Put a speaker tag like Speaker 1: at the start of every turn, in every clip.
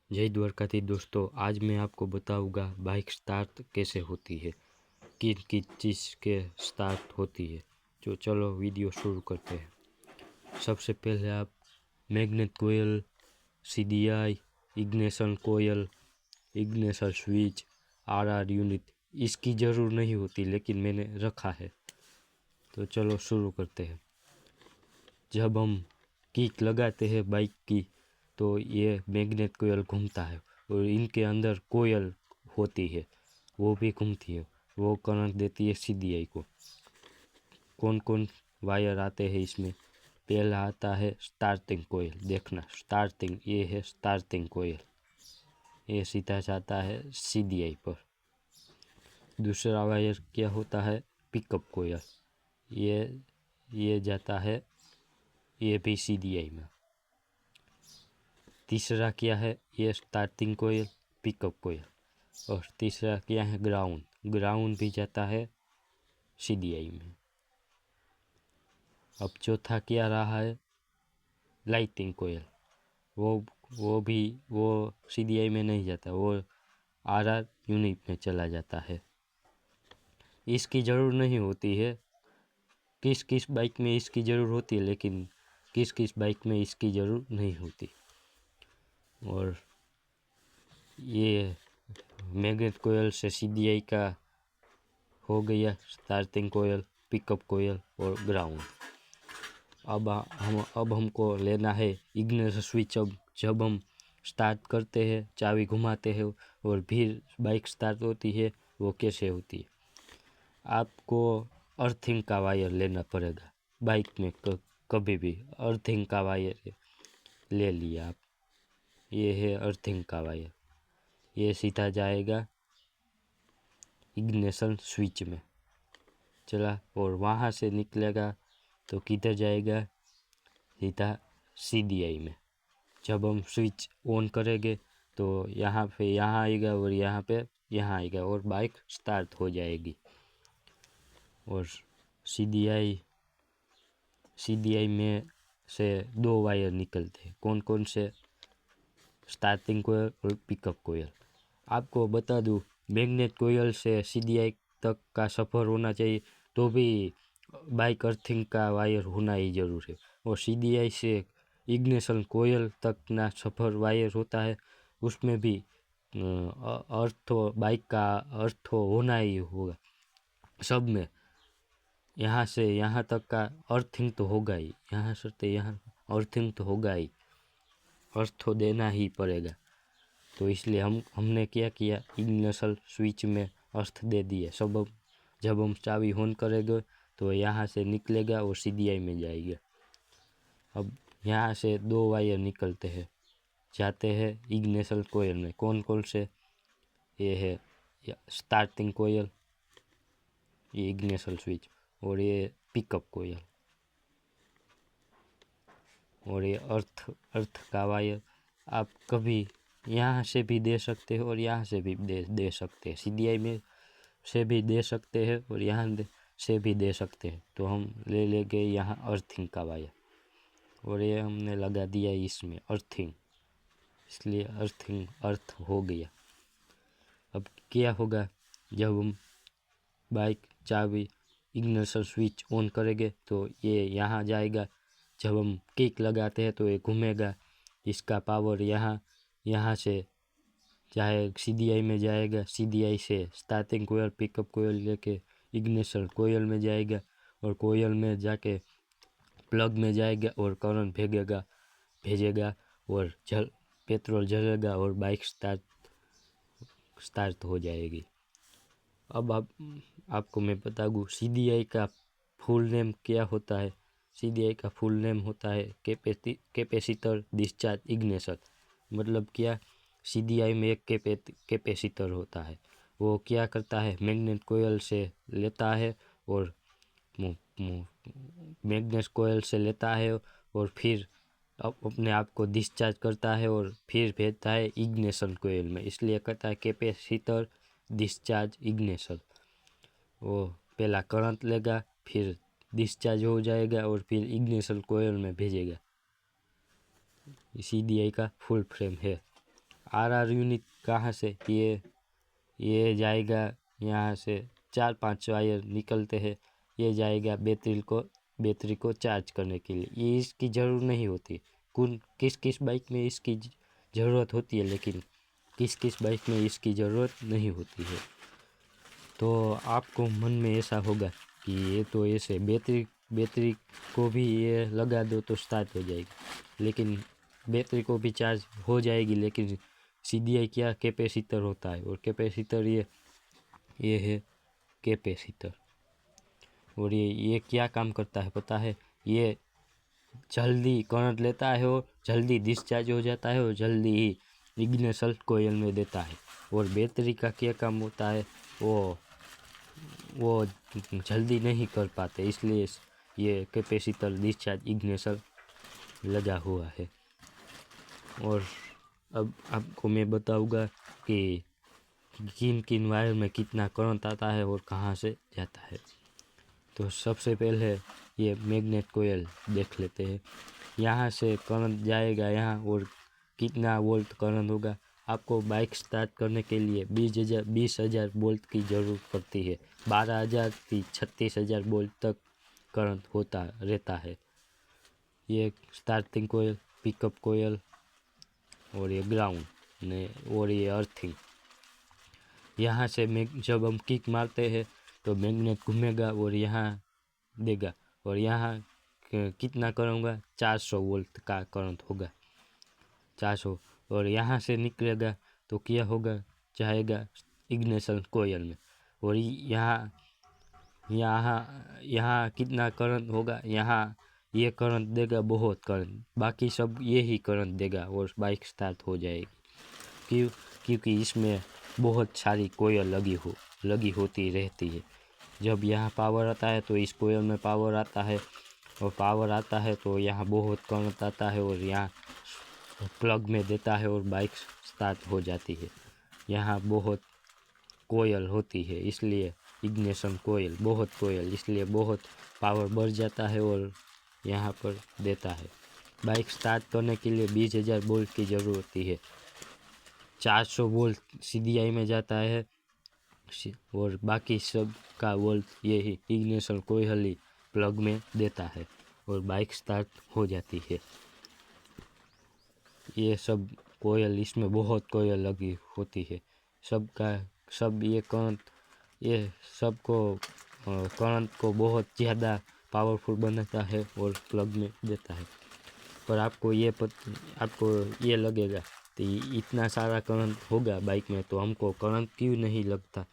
Speaker 1: जय द्वारकाधी दोस्तों, आज मैं आपको बताऊंगा बाइक स्टार्ट कैसे होती है, किन किन चीज़ के स्टार्ट होती है। तो चलो वीडियो शुरू करते हैं। सबसे पहले आप मैग्नेट कोयल, सीडीआई, इग्निशन कोयल, इग्निशन स्विच, आरआर यूनिट इसकी ज़रूर नहीं होती, लेकिन मैंने रखा है। तो चलो शुरू करते हैं। जब हम किक लगाते हैं बाइक की तो ये मैग्नेट कोयल घूमता है और इनके अंदर कोयल होती है, वो भी घूमती है, वो करंट देती है सीडीआई को। कौन कौन वायर आते हैं इसमें? पहला आता है स्टार्टिंग कोयल। देखना स्टार्टिंग, ये है स्टार्टिंग कोयल, ये सीधा जाता है सीडीआई पर। दूसरा वायर क्या होता है? पिकअप कोयल, ये जाता है ये भी सीडीआई में। तीसरा क्या है? ये स्टार्टिंग कोयल, पिकअप कोयल। और तीसरा क्या है? ग्राउंड, ग्राउंड भी जाता है सीडीआई में। अब चौथा क्या रहा है? लाइटिंग कोयल, वो सीडीआई में नहीं जाता, वो आरआर यूनिट में चला जाता है। इसकी ज़रूर नहीं होती है, किस किस बाइक में इसकी ज़रूर होती है, लेकिन किस किस बाइक में इसकी ज़रूर नहीं होती। और ये मैग्नेट कोयल से सीडीआई का हो गया स्टार्टिंग कोयल, पिकअप कोयल और ग्राउंड। अब हमको लेना है इग्निशन स्विच। अब जब हम स्टार्ट करते हैं, चाबी घुमाते हैं और फिर बाइक स्टार्ट होती है, वो कैसे होती है? आपको अर्थिंग का वायर लेना पड़ेगा बाइक में। कभी भी अर्थिंग का वायर ले लिया आप, ये है अर्थिंग का वायर। ये सीधा जाएगा इग्निशन स्विच में, चला, और वहाँ से निकलेगा तो किधर जाएगा? सीधा सीडीआई में। जब हम स्विच ऑन करेंगे तो यहाँ आएगा और यहाँ आएगा और बाइक स्टार्ट हो जाएगी। और सीडीआई में से दो वायर निकलते हैं। कौन कौन से? स्टार्टिंग कोयल और पिकअप कोयल। आपको बता दूँ, मैग्नेट कोयल से सीडीआई तक का सफ़र होना चाहिए तो भी बाइक अर्थिंग का वायर होना ही जरूर है। और सीडीआई से इग्निशन कोयल तक ना सफ़र वायर होता है, उसमें भी बाइक का अर्थ होना ही होगा। सब में यहाँ से यहाँ तक का अर्थिंग तो होगा ही, यहाँ से यहाँ अर्थिंग तो होगा ही, अर्थ तो देना ही पड़ेगा। तो इसलिए हमने क्या किया, इग्निशन स्विच में अर्थ दे दिए सब। जब हम चाबी ऑन करेंगे तो यहाँ से निकलेगा और सीडीआई में जाएगा। अब यहाँ से दो वायर निकलते हैं, जाते हैं इग्निशन कोयल में। कौन कौन से? ये है स्टार्टिंग कोयल, ये इग्निशन स्विच, और ये पिकअप कोयल, और ये अर्थ का वायर। आप कभी यहाँ से भी दे सकते हो और यहाँ से भी दे सकते हैं। सीडीआई में से भी दे सकते हैं और यहाँ से भी दे सकते हैं। तो हम ले लेंगे यहाँ अर्थिंग का वायर, और ये हमने लगा दिया इसमें अर्थिंग, इसलिए अर्थिंग अर्थ हो गया। अब क्या होगा? जब हम बाइक चाबी इग्निशन स्विच ऑन करेंगे तो ये यहाँ जाएगा। जब हम किक लगाते हैं तो ये घूमेगा, इसका पावर यहाँ से चाहे सीडीआई में जाएगा, सीडीआई से स्टार्टिंग कोयल, पिकअप कोयल लेके इग्निशन कोयल में जाएगा, और कोयल में जाके प्लग में जाएगा और करंट भेजेगा और पेट्रोल जलेगा और बाइक स्टार्ट हो जाएगी। अब आपको मैं बता दूँ सीडीआई का फुल नेम क्या होता है। सीडीआई का फुल नेम होता है कैपेसिटर डिस्चार्ज इग्निशन। मतलब क्या? सीडीआई में एक कैपेसिटर होता है, वो क्या करता है, मैग्नेट कोयल से लेता है और मैग्नेट कोयल से लेता है और फिर अपने आप को डिस्चार्ज करता है और फिर भेजता है इग्निशन कोयल में। इसलिए कहता है कैपेसिटर डिस्चार्ज इग्निशन। वो पहला करंट लेगा, फिर डिस्चार्ज हो जाएगा और फिर इग्निशन कोयल में भेजेगा। सीडीआई का फुल फ्रेम है। RR यूनिट कहाँ से, ये जाएगा यहाँ से 4-5 वायर निकलते हैं, ये जाएगा बैटरी को चार्ज करने के लिए। ये इसकी ज़रूरत नहीं होती। किस बाइक में इसकी ज़रूरत होती है, लेकिन किस बाइक में इसकी ज़रूरत नहीं होती है। तो आपको मन में ऐसा होगा कि ये तो ऐसे बैटरी को भी ये लगा दो तो स्टार्ट हो जाएगी, लेकिन बैटरी को भी चार्ज हो जाएगी, लेकिन CDI क्या कैपेसिटर होता है, और कैपेसिटर ये है कैपेसिटर। और ये क्या काम करता है पता है? ये जल्दी करंट लेता है और जल्दी डिस्चार्ज हो जाता है और जल्दी ही इग्निशन कोयल में देता है। और बैटरी का क्या काम होता है, वो जल्दी नहीं कर पाते, इसलिए ये कैपेसिटर डिस्चार्ज इग्निशन लगा हुआ है। और अब आपको मैं बताऊंगा कि किन वायर में कितना करंट आता है और कहाँ से जाता है। तो सबसे पहले ये मैग्नेट कोयल देख लेते हैं। यहाँ से करंट जाएगा यहाँ, और कितना वोल्ट करंट होगा। आपको बाइक स्टार्ट करने के लिए 20,000 वोल्ट की ज़रूरत पड़ती है। 12,000 से 36,000 वोल्ट तक करंट होता रहता है। ये स्टार्टिंग कोयल, पिकअप कोयल, और ये ग्राउंड ने, और ये अर्थिंग। यहाँ से जब हम किक मारते हैं तो मैग्नेट घूमेगा और यहाँ देगा, और यहाँ कितना करूँगा, 400 वोल्ट का करंट होगा, 400। और यहाँ से निकलेगा तो क्या होगा, जाएगा इग्निशन कोयल में। और यहाँ कितना करंट होगा, यहाँ ये करंट देगा बहुत करंट, बाकी सब ये ही करंट देगा और बाइक स्टार्ट हो जाएगी। क्योंकि इसमें बहुत सारी कोयल लगी होती रहती है। जब यहाँ पावर आता है तो इस कोयल में पावर आता है, और पावर आता है तो यहाँ बहुत करंट आता है, और यहाँ प्लग में देता है और बाइक स्टार्ट हो जाती है। यहाँ बहुत कोयल होती है, इसलिए इग्निशन कोयल, बहुत कोयल, इसलिए बहुत पावर बढ़ जाता है और यहाँ पर देता है। बाइक स्टार्ट करने के लिए 20,000 वोल्ट की ज़रूरत होती है। 400 वोल्ट CDI में जाता है, और बाकी सब का वोल्ट यही इग्निशन कोयल ही प्लग में देता है और बाइक स्टार्ट हो जाती है। ये सब कोयल, इसमें बहुत कोयल लगी होती है। सब ये सबको करंट को बहुत ज़्यादा पावरफुल बनाता है और प्लग में देता है। पर आपको ये लगेगा तो इतना सारा करंट होगा बाइक में, तो हमको करंट क्यों नहीं लगता?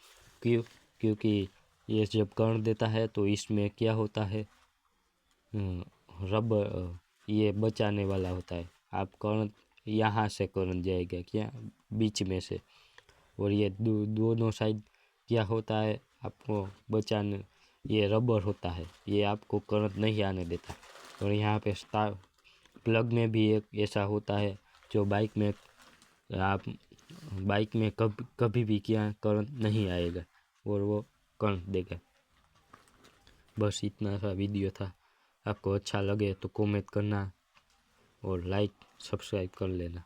Speaker 1: क्योंकि ये जब करंट देता है तो इसमें क्या होता है, रबर ये बचाने वाला होता है। आप करंट यहाँ से करंट जाएगा क्या, बीच में से, और ये दोनों साइड क्या होता है, आपको बचाने ये रबर होता है, ये आपको करंट नहीं आने देता। और यहाँ पे प्लग में भी एक ऐसा होता है जो बाइक में कभी भी क्या करंट नहीं आएगा और वो करंट देगा। बस इतना सा वीडियो था। आपको अच्छा लगे तो कमेंट करना और लाइक सब्सक्राइब कर लेना।